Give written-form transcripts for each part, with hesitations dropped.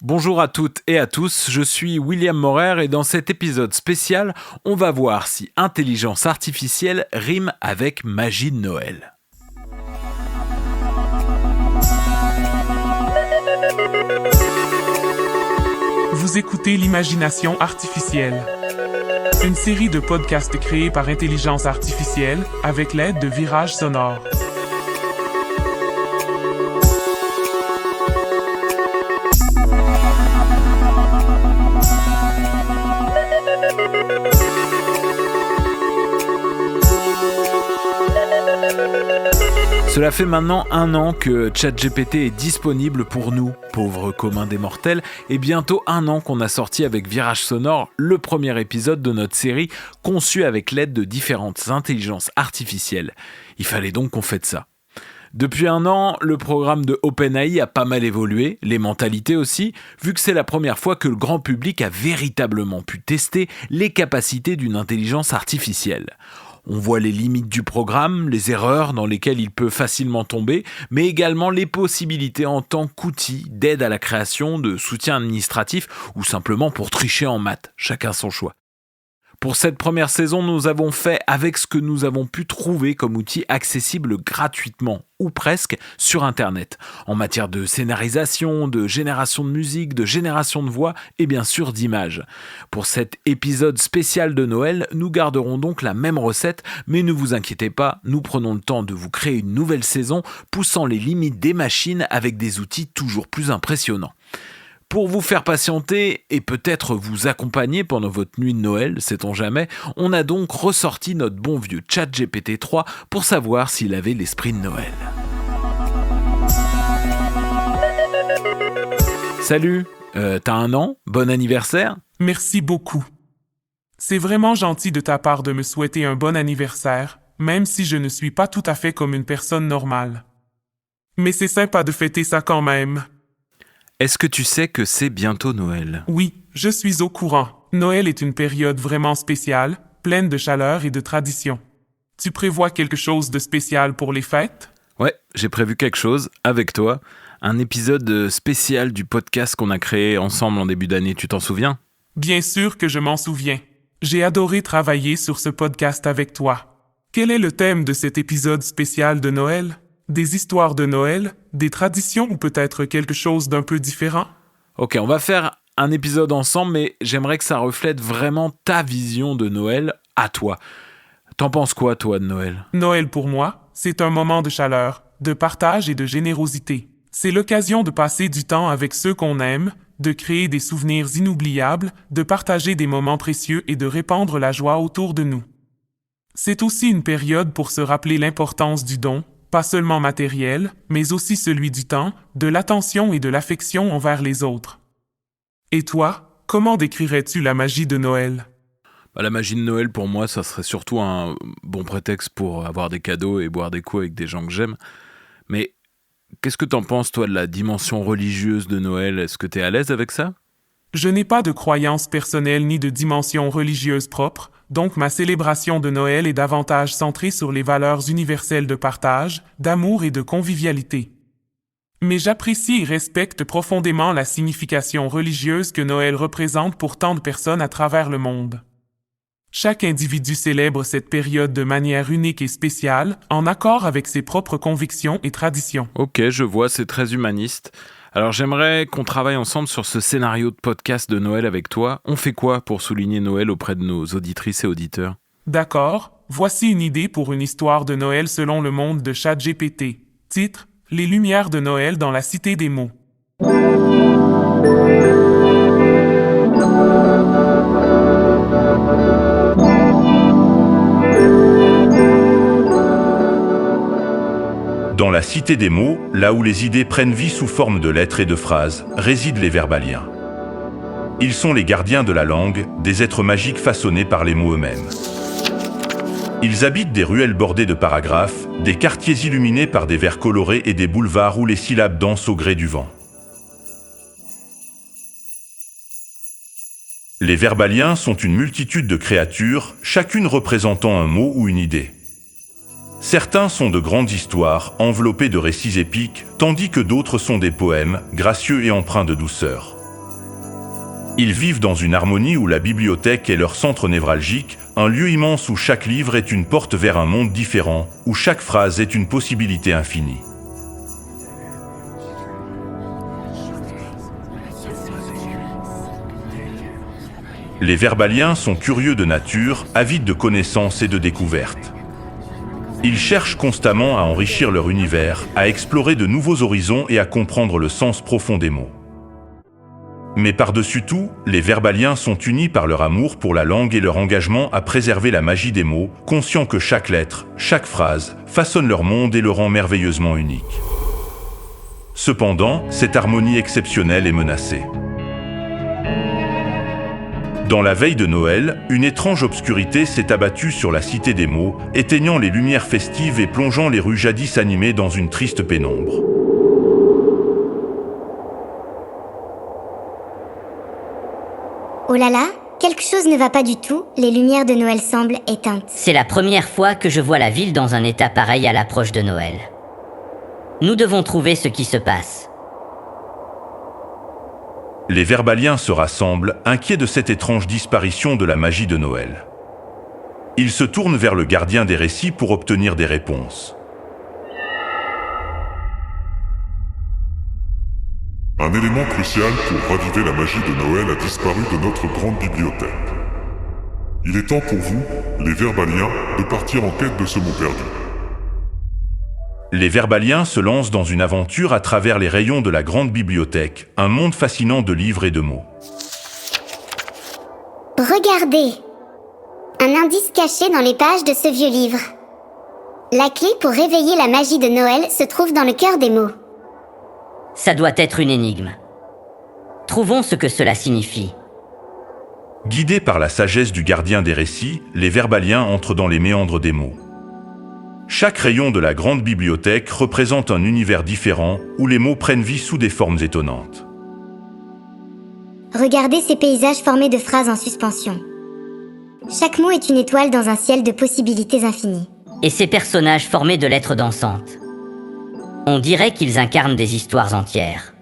Bonjour à toutes et à tous, je suis William Morer et dans cet épisode spécial, on va voir si intelligence artificielle rime avec magie de Noël. Vous écoutez l'Imagination artificielle, une série de podcasts créés par intelligence artificielle avec l'aide de Virage Sonore. Cela fait maintenant 1 an que ChatGPT est disponible pour nous, pauvres communs des mortels, et bientôt 1 an qu'on a sorti avec Virage Sonore le premier épisode de notre série conçue avec l'aide de différentes intelligences artificielles. Il fallait donc qu'on fête ça. Depuis 1 an, le programme de OpenAI a pas mal évolué, les mentalités aussi, vu que c'est la première fois que le grand public a véritablement pu tester les capacités d'une intelligence artificielle. On voit les limites du programme, les erreurs dans lesquelles il peut facilement tomber, mais également les possibilités en tant qu'outil d'aide à la création, de soutien administratif ou simplement pour tricher en maths, chacun son choix. Pour cette première saison, nous avons fait avec ce que nous avons pu trouver comme outil accessible gratuitement, ou presque, sur Internet, en matière de scénarisation, de génération de musique, de génération de voix et bien sûr d'images. Pour cet épisode spécial de Noël, nous garderons donc la même recette, mais ne vous inquiétez pas, nous prenons le temps de vous créer une nouvelle saison, poussant les limites des machines avec des outils toujours plus impressionnants. Pour vous faire patienter et peut-être vous accompagner pendant votre nuit de Noël, sait-on jamais, on a donc ressorti notre bon vieux ChatGPT 3 pour savoir s'il avait l'esprit de Noël. Salut, t'as 1 an? Bon anniversaire? Merci beaucoup. C'est vraiment gentil de ta part de me souhaiter un bon anniversaire, même si je ne suis pas tout à fait comme une personne normale. Mais c'est sympa de fêter ça quand même. Est-ce que tu sais que c'est bientôt Noël? Oui, je suis au courant. Noël est une période vraiment spéciale, pleine de chaleur et de tradition. Tu prévois quelque chose de spécial pour les fêtes? Ouais, j'ai prévu quelque chose, avec toi. Un épisode spécial du podcast qu'on a créé ensemble en début d'année, tu t'en souviens? Bien sûr que je m'en souviens. J'ai adoré travailler sur ce podcast avec toi. Quel est le thème de cet épisode spécial de Noël? Des histoires de Noël, des traditions ou peut-être quelque chose d'un peu différent? Ok, on va faire un épisode ensemble, mais j'aimerais que ça reflète vraiment ta vision de Noël à toi. T'en penses quoi, toi, de Noël? Noël pour moi, c'est un moment de chaleur, de partage et de générosité. C'est l'occasion de passer du temps avec ceux qu'on aime, de créer des souvenirs inoubliables, de partager des moments précieux et de répandre la joie autour de nous. C'est aussi une période pour se rappeler l'importance du don, pas seulement matériel, mais aussi celui du temps, de l'attention et de l'affection envers les autres. Et toi, comment décrirais-tu la magie de Noël? La magie de Noël, pour moi, ça serait surtout un bon prétexte pour avoir des cadeaux et boire des coups avec des gens que j'aime. Mais qu'est-ce que t'en penses, toi, de la dimension religieuse de Noël? Est-ce que t'es à l'aise avec ça? Je n'ai pas de croyance personnelle ni de dimension religieuse propre, donc ma célébration de Noël est davantage centrée sur les valeurs universelles de partage, d'amour et de convivialité. Mais j'apprécie et respecte profondément la signification religieuse que Noël représente pour tant de personnes à travers le monde. Chaque individu célèbre cette période de manière unique et spéciale, en accord avec ses propres convictions et traditions. Ok, je vois, c'est très humaniste. Alors j'aimerais qu'on travaille ensemble sur ce scénario de podcast de Noël avec toi. On fait quoi pour souligner Noël auprès de nos auditrices et auditeurs? D'accord, voici une idée pour une histoire de Noël selon le monde de ChatGPT. Titre: Les Lumières de Noël dans la Cité des mots. Dans la cité des mots, là où les idées prennent vie sous forme de lettres et de phrases, résident les verbaliens. Ils sont les gardiens de la langue, des êtres magiques façonnés par les mots eux-mêmes. Ils habitent des ruelles bordées de paragraphes, des quartiers illuminés par des vers colorés et des boulevards où les syllabes dansent au gré du vent. Les verbaliens sont une multitude de créatures, chacune représentant un mot ou une idée. Certains sont de grandes histoires, enveloppées de récits épiques, tandis que d'autres sont des poèmes, gracieux et empreints de douceur. Ils vivent dans une harmonie où la bibliothèque est leur centre névralgique, un lieu immense où chaque livre est une porte vers un monde différent, où chaque phrase est une possibilité infinie. Les verbaliens sont curieux de nature, avides de connaissances et de découvertes. Ils cherchent constamment à enrichir leur univers, à explorer de nouveaux horizons et à comprendre le sens profond des mots. Mais par-dessus tout, les verbaliens sont unis par leur amour pour la langue et leur engagement à préserver la magie des mots, conscients que chaque lettre, chaque phrase, façonne leur monde et le rend merveilleusement unique. Cependant, cette harmonie exceptionnelle est menacée. Dans la veille de Noël, une étrange obscurité s'est abattue sur la cité des mots, éteignant les lumières festives et plongeant les rues jadis animées dans une triste pénombre. Oh là là, quelque chose ne va pas du tout, les lumières de Noël semblent éteintes. C'est la première fois que je vois la ville dans un état pareil à l'approche de Noël. Nous devons trouver ce qui se passe. Les verbaliens se rassemblent, inquiets de cette étrange disparition de la magie de Noël. Ils se tournent vers le gardien des récits pour obtenir des réponses. Un élément crucial pour raviver la magie de Noël a disparu de notre grande bibliothèque. Il est temps pour vous, les verbaliens, de partir en quête de ce mot perdu. Les verbaliens se lancent dans une aventure à travers les rayons de la grande bibliothèque, un monde fascinant de livres et de mots. Regardez! Un indice caché dans les pages de ce vieux livre. La clé pour réveiller la magie de Noël se trouve dans le cœur des mots. Ça doit être une énigme. Trouvons ce que cela signifie. Guidés par la sagesse du gardien des récits, les verbaliens entrent dans les méandres des mots. Chaque rayon de la grande bibliothèque représente un univers différent où les mots prennent vie sous des formes étonnantes. Regardez ces paysages formés de phrases en suspension. Chaque mot est une étoile dans un ciel de possibilités infinies. Et ces personnages formés de lettres dansantes. On dirait qu'ils incarnent des histoires entières.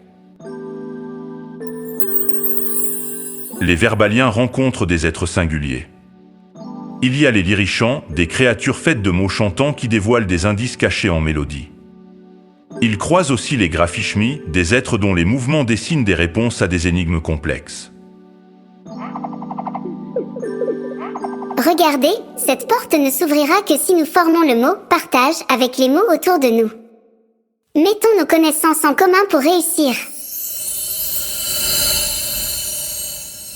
Les verbaliens rencontrent des êtres singuliers. Il y a les lyrichants, des créatures faites de mots chantants qui dévoilent des indices cachés en mélodie. Ils croisent aussi les graphishmi, des êtres dont les mouvements dessinent des réponses à des énigmes complexes. Regardez, cette porte ne s'ouvrira que si nous formons le mot « partage » avec les mots autour de nous. Mettons nos connaissances en commun pour réussir.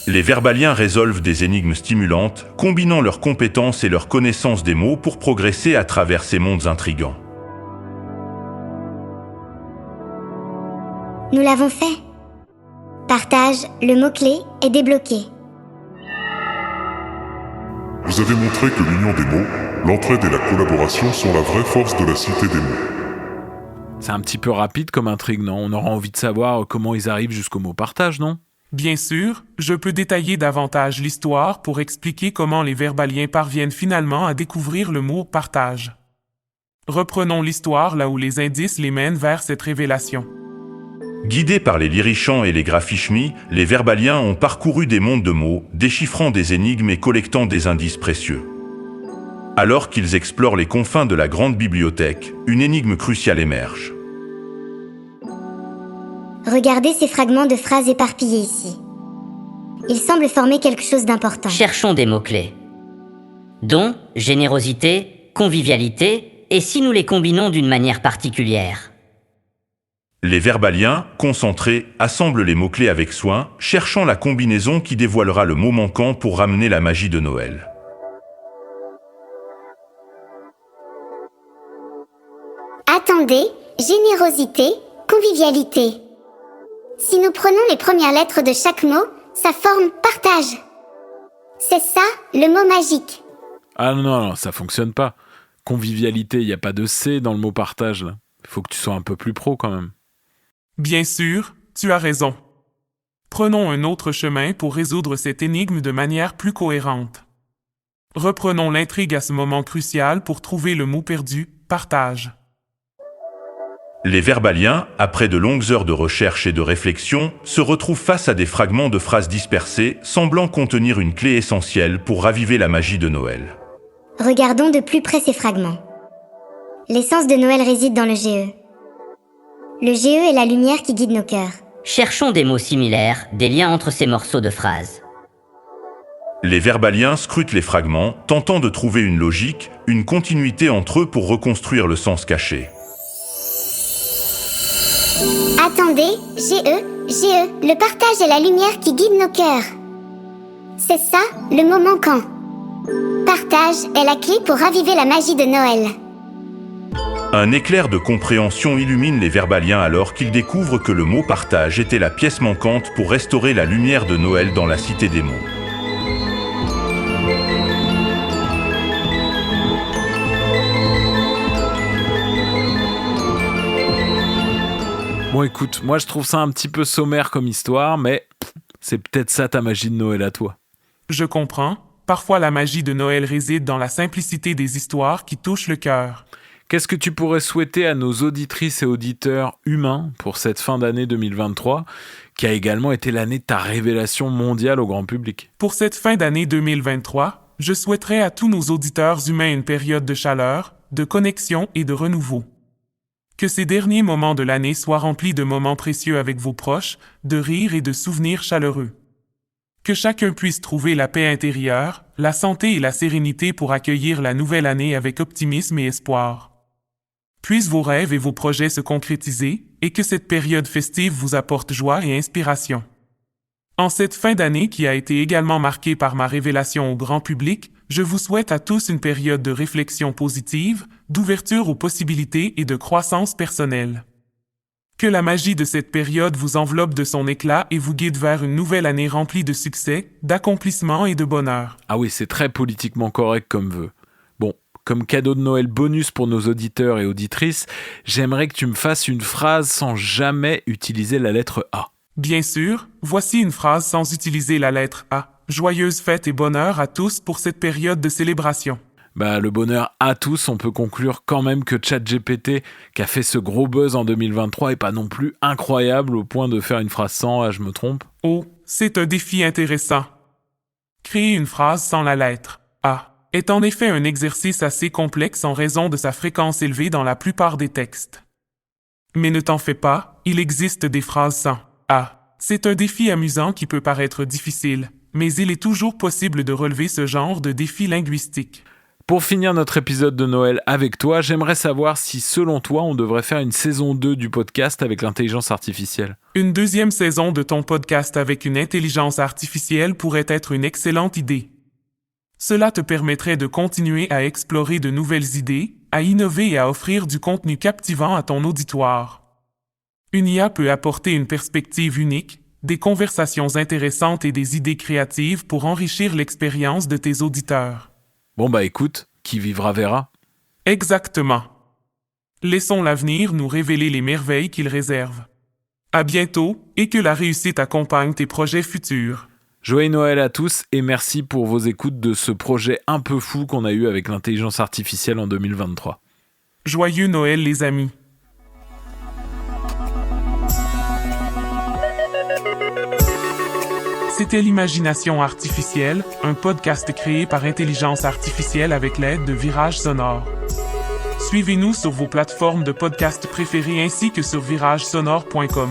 Les verbaliens résolvent des énigmes stimulantes, combinant leurs compétences et leur connaissance des mots pour progresser à travers ces mondes intrigants. Nous l'avons fait. Partage, le mot-clé, est débloqué. Vous avez montré que l'union des mots, l'entraide et la collaboration sont la vraie force de la cité des mots. C'est un petit peu rapide comme intrigue, non? On aura envie de savoir comment ils arrivent jusqu'au mot partage, non? Bien sûr, je peux détailler davantage l'histoire pour expliquer comment les verbaliens parviennent finalement à découvrir le mot « partage ». Reprenons l'histoire là où les indices les mènent vers cette révélation. Guidés par les lyrichants et les graphishmi, les verbaliens ont parcouru des mondes de mots, déchiffrant des énigmes et collectant des indices précieux. Alors qu'ils explorent les confins de la grande bibliothèque, une énigme cruciale émerge. Regardez ces fragments de phrases éparpillés ici. Ils semblent former quelque chose d'important. Cherchons des mots-clés. Don, générosité, convivialité, et si nous les combinons d'une manière particulière? Les verbaliens, concentrés, assemblent les mots-clés avec soin, cherchant la combinaison qui dévoilera le mot manquant pour ramener la magie de Noël. Attendez, générosité, convivialité. Si nous prenons les premières lettres de chaque mot, ça forme partage. C'est ça, le mot magique. Ah non, ça fonctionne pas. Convivialité, il n'y a pas de C dans le mot partage, là. Faut que tu sois un peu plus pro, quand même. Bien sûr, tu as raison. Prenons un autre chemin pour résoudre cette énigme de manière plus cohérente. Reprenons l'intrigue à ce moment crucial pour trouver le mot perdu, partage. Les verbaliens, après de longues heures de recherche et de réflexion, se retrouvent face à des fragments de phrases dispersées, semblant contenir une clé essentielle pour raviver la magie de Noël. Regardons de plus près ces fragments. L'essence de Noël réside dans le GE. Le GE est la lumière qui guide nos cœurs. Cherchons des mots similaires, des liens entre ces morceaux de phrases. Les verbaliens scrutent les fragments, tentant de trouver une logique, une continuité entre eux pour reconstruire le sens caché. Attendez, GE, le partage est la lumière qui guide nos cœurs. C'est ça, le mot manquant. Partage est la clé pour raviver la magie de Noël. Un éclair de compréhension illumine les verbaliens alors qu'ils découvrent que le mot partage était la pièce manquante pour restaurer la lumière de Noël dans la cité des mots. Bon écoute, moi je trouve ça un petit peu sommaire comme histoire, mais c'est peut-être ça ta magie de Noël à toi. Je comprends. Parfois la magie de Noël réside dans la simplicité des histoires qui touchent le cœur. Qu'est-ce que tu pourrais souhaiter à nos auditrices et auditeurs humains pour cette fin d'année 2023, qui a également été l'année de ta révélation mondiale au grand public? Pour cette fin d'année 2023, je souhaiterais à tous nos auditeurs humains une période de chaleur, de connexion et de renouveau. Que ces derniers moments de l'année soient remplis de moments précieux avec vos proches, de rires et de souvenirs chaleureux. Que chacun puisse trouver la paix intérieure, la santé et la sérénité pour accueillir la nouvelle année avec optimisme et espoir. Puissent vos rêves et vos projets se concrétiser et que cette période festive vous apporte joie et inspiration. En cette fin d'année qui a été également marquée par ma révélation au grand public, je vous souhaite à tous une période de réflexion positive, d'ouverture aux possibilités et de croissance personnelle. Que la magie de cette période vous enveloppe de son éclat et vous guide vers une nouvelle année remplie de succès, d'accomplissements et de bonheur. Ah oui, c'est très politiquement correct comme vœu. Bon, comme cadeau de Noël bonus pour nos auditeurs et auditrices, j'aimerais que tu me fasses une phrase sans jamais utiliser la lettre A. Bien sûr, voici une phrase sans utiliser la lettre A. Joyeuses fêtes et bonheur à tous pour cette période de célébration. Le bonheur à tous, on peut conclure quand même que ChatGPT, qui a fait ce gros buzz en 2023, est pas non plus incroyable au point de faire une phrase sans A, je me trompe? Oh, c'est un défi intéressant. Créer une phrase sans la lettre A est en effet un exercice assez complexe en raison de sa fréquence élevée dans la plupart des textes. Mais ne t'en fais pas, il existe des phrases sans A. C'est un défi amusant qui peut paraître difficile, mais il est toujours possible de relever ce genre de défi linguistique. Pour finir notre épisode de Noël avec toi, j'aimerais savoir si, selon toi, on devrait faire une saison 2 du podcast avec l'intelligence artificielle. Une deuxième saison de ton podcast avec une intelligence artificielle pourrait être une excellente idée. Cela te permettrait de continuer à explorer de nouvelles idées, à innover et à offrir du contenu captivant à ton auditoire. Une IA peut apporter une perspective unique, des conversations intéressantes et des idées créatives pour enrichir l'expérience de tes auditeurs. Bon écoute, qui vivra verra. Exactement. Laissons l'avenir nous révéler les merveilles qu'il réserve. À bientôt et que la réussite accompagne tes projets futurs. Joyeux Noël à tous et merci pour vos écoutes de ce projet un peu fou qu'on a eu avec l'intelligence artificielle en 2023. Joyeux Noël les amis. C'était l'Imagination Artificielle, un podcast créé par intelligence artificielle avec l'aide de Virage Sonore. Suivez-nous sur vos plateformes de podcast préférées ainsi que sur viragesonore.com.